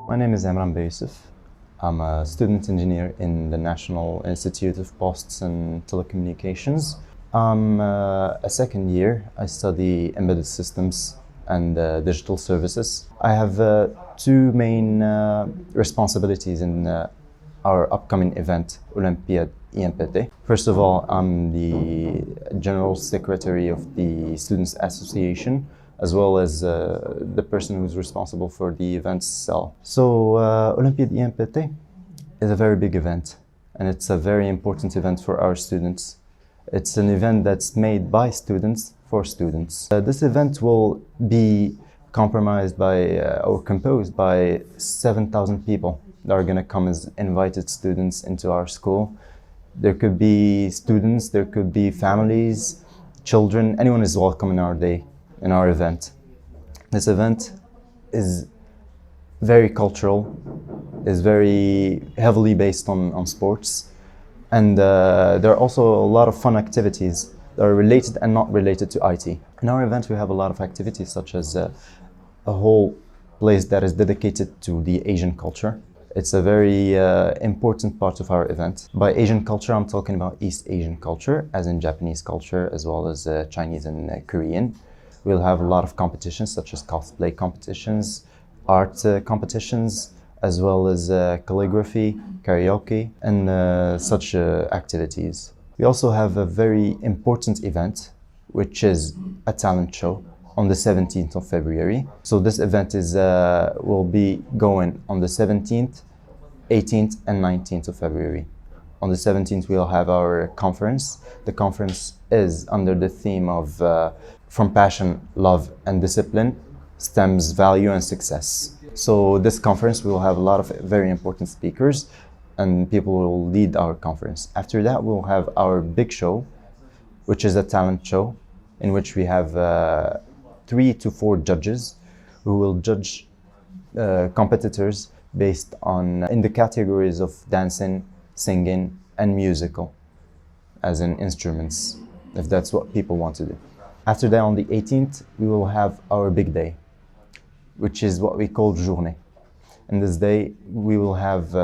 My name is Imrane Bayoussef. I'm a student engineer in the National Institute of Posts and Telecommunications. I'm a second year. I study embedded systems and digital services. I have two main responsibilities in our upcoming event, Olympiad INPT. First of all, I'm the General Secretary of the Students Association, as well as the person who's responsible for the event cell. So Olympiad INPT is a very big event, and it's a very important event for our students. It's an event that's made by students for students. This event will be compromised by or composed by 7,000 people that are going to come as invited students into our school. There could be students, there could be families, children, anyone is welcome in our day, in our event. This event is very cultural, is very heavily based on sports, and there are also a lot of fun activities that are related and not related to IT. In our event we have a lot of activities such as a whole place that is dedicated to the Asian culture. It's a very important part of our event. By Asian culture, I'm talking about East Asian culture, as in Japanese culture, as well as Chinese and Korean. We'll have a lot of competitions, such as cosplay competitions, art competitions, as well as calligraphy, karaoke, and such activities. We also have a very important event, which is a talent show on the 17th of February. So this event will be going on the 17th, 18th and 19th of February. On the 17th we'll have our conference. The conference is under the theme of From Passion, Love and Discipline stems value and success. So this conference will have a lot of very important speakers and people will lead our conference. After that we'll have our big show, which is a talent show in which we have 3 to 4 judges who will judge competitors based on in the categories of dancing, singing, and musical, as in instruments, if that's what people want to do. After that, on the 18th, we will have our big day, which is what we call journée. And this day, we will have,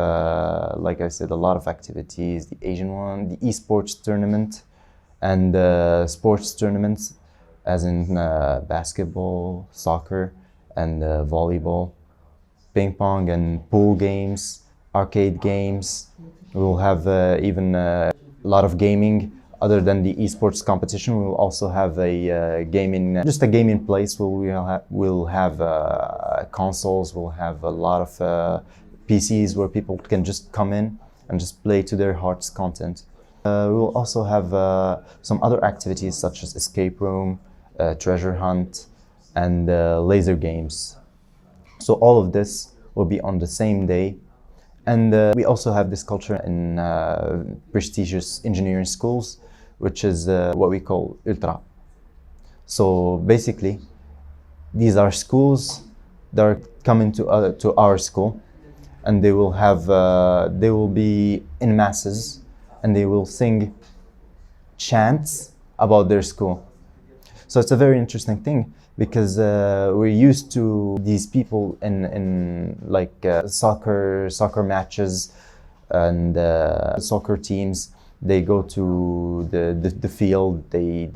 like I said, a lot of activities, the Asian one, the esports tournament, and sports tournaments, as in basketball, soccer, and volleyball, ping pong and pool games, arcade games. We'll have even a lot of gaming. Other than the esports competition, we will also have a gaming, just a gaming place where we'll have consoles, we'll have a lot of PCs where people can just come in and just play to their heart's content. We'll also have some other activities such as escape room, treasure hunt, and laser games. So all of this will be on the same day. And we also have this culture in prestigious engineering schools, which is what we call Ultra. So basically, these are schools that are coming to our school, and they will be in masses, and they will sing chants about their school. So it's a very interesting thing because we're used to these people in like soccer matches and soccer teams. They go to the field, they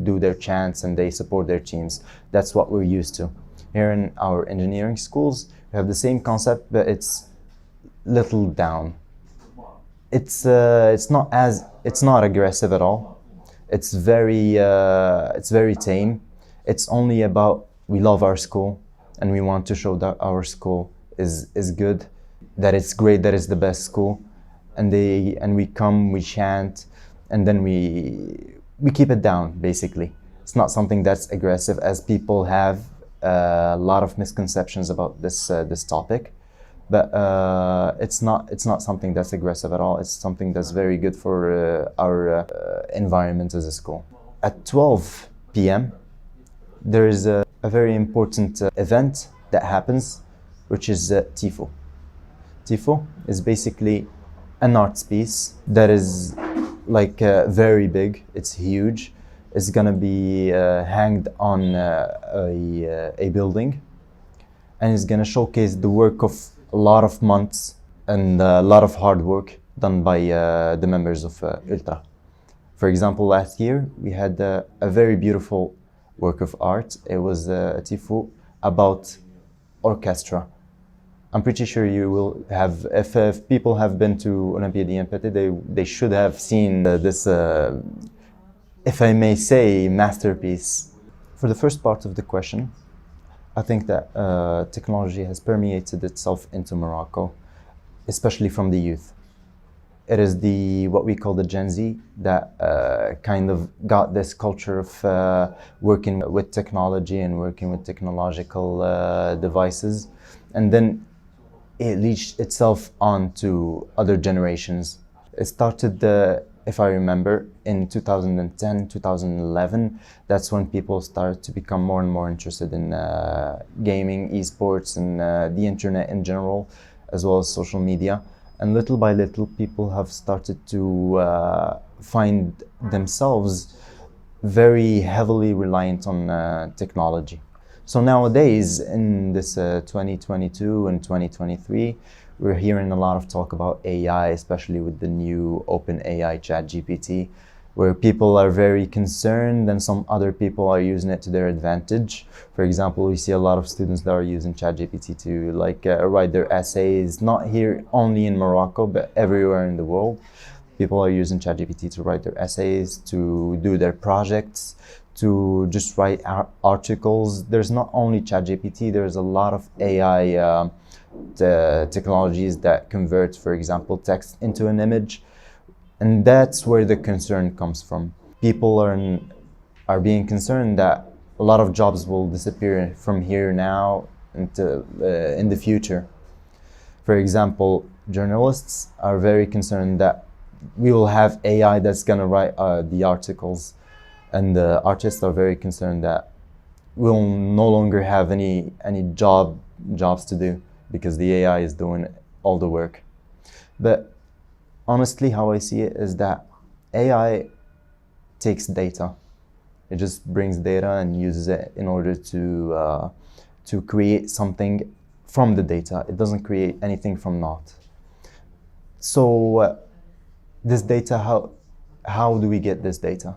do their chants and they support their teams. That's what we're used to. Here in our engineering schools, we have the same concept, but it's little down. It's not aggressive at all. It's very tame. It's only about we love our school and we want to show that our school is good, that it's great, that it's the best school, and we come, we chant, and then we keep it down. Basically, it's not something that's aggressive, as people have a lot of misconceptions about this topic. But it's not something that's aggressive at all. It's something that's very good for our environment as a school. At 12 p.m. there is a very important event that happens, which is TIFO. TIFO is basically an arts piece that is like very big. It's huge. It's gonna be hanged on a building, and it's gonna showcase the work of a lot of months and a lot of hard work done by the members of Ultra. For example, last year we had a very beautiful work of art. It was a tifo about orchestra. I'm pretty sure you will have, if people have been to Olympiad INPT, they should have seen this, if I may say, masterpiece. For the first part of the question, I think that technology has permeated itself into Morocco, especially from the youth. It is what we call the Gen Z that kind of got this culture of working with technology and working with technological devices, and then it leached itself onto other generations. It started, if I remember, in 2010, 2011. That's when people started to become more and more interested in gaming, esports, and the internet in general, as well as social media. And little by little, people have started to find themselves very heavily reliant on technology. So nowadays, in this 2022 and 2023, we're hearing a lot of talk about AI, especially with the new OpenAI ChatGPT, where people are very concerned and some other people are using it to their advantage. For example, we see a lot of students that are using ChatGPT to write their essays, not here only in Morocco, but everywhere in the world. People are using ChatGPT to write their essays, to do their projects, to just write articles. There's not only ChatGPT, there's a lot of AI technologies that convert, for example, text into an image. And that's where the concern comes from. People are being concerned that a lot of jobs will disappear from here now into in the future. For example, journalists are very concerned that we will have AI that's gonna write the articles, and the artists are very concerned that we'll no longer have any jobs to do because the AI is doing all the work. But honestly, how I see it is that AI takes data. It just brings data and uses it in order to create something from the data. It doesn't create anything from naught. So this data, how do we get this data?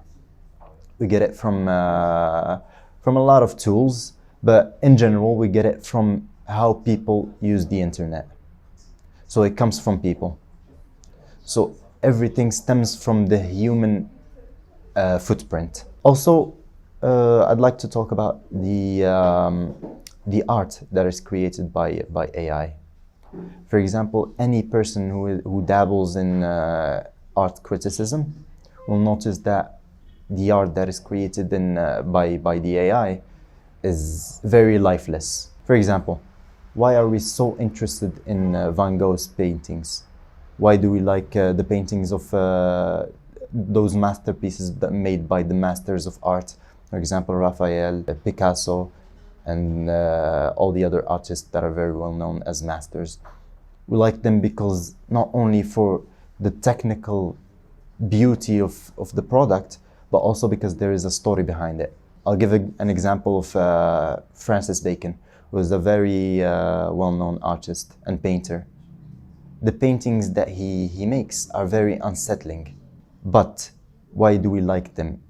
We get it from a lot of tools, but in general, we get it from how people use the internet. So it comes from people. So everything stems from the human footprint. Also, I'd like to talk about the art that is created by AI. For example, any person who dabbles in art criticism will notice that the art that is created by the AI is very lifeless. For example, why are we so interested in Van Gogh's paintings? Why do we like the paintings of those masterpieces that made by the masters of art? For example, Raphael, Picasso, and all the other artists that are very well known as masters. We like them because not only for the technical beauty of the product, but also because there is a story behind it. I'll give an example of Francis Bacon, who was a very well-known artist and painter. The paintings that he makes are very unsettling. But why do we like them?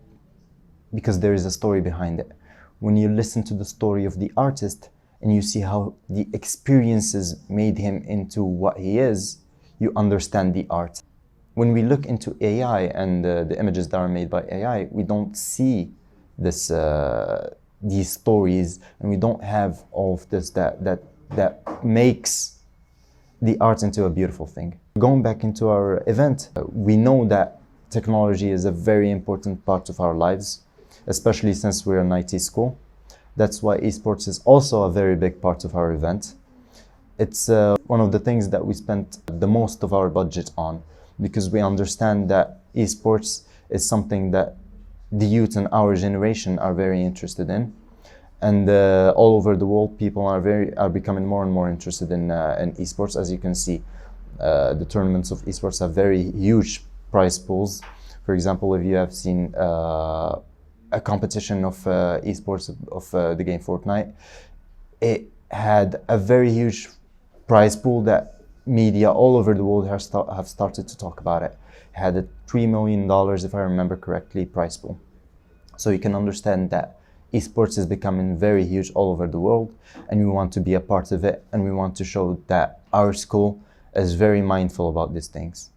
Because there is a story behind it. When you listen to the story of the artist and you see how the experiences made him into what he is, you understand the art. When we look into AI and the images that are made by AI, we don't see these stories, and we don't have all of this that makes the art into a beautiful thing. Going back into our event, we know that technology is a very important part of our lives, especially since we're an IT school. That's why esports is also a very big part of our event. It's one of the things that we spent the most of our budget on, because we understand that esports is something that the youth in our generation are very interested in. And all over the world, people are becoming more and more interested in esports. As you can see, the tournaments of esports have very huge prize pools. For example, if you have seen a competition of esports of the game Fortnite, it had a very huge prize pool that media all over the world have started to talk about it. It had a $3 million, if I remember correctly, prize pool. So you can understand that esports is becoming very huge all over the world, and we want to be a part of it, and we want to show that our school is very mindful about these things.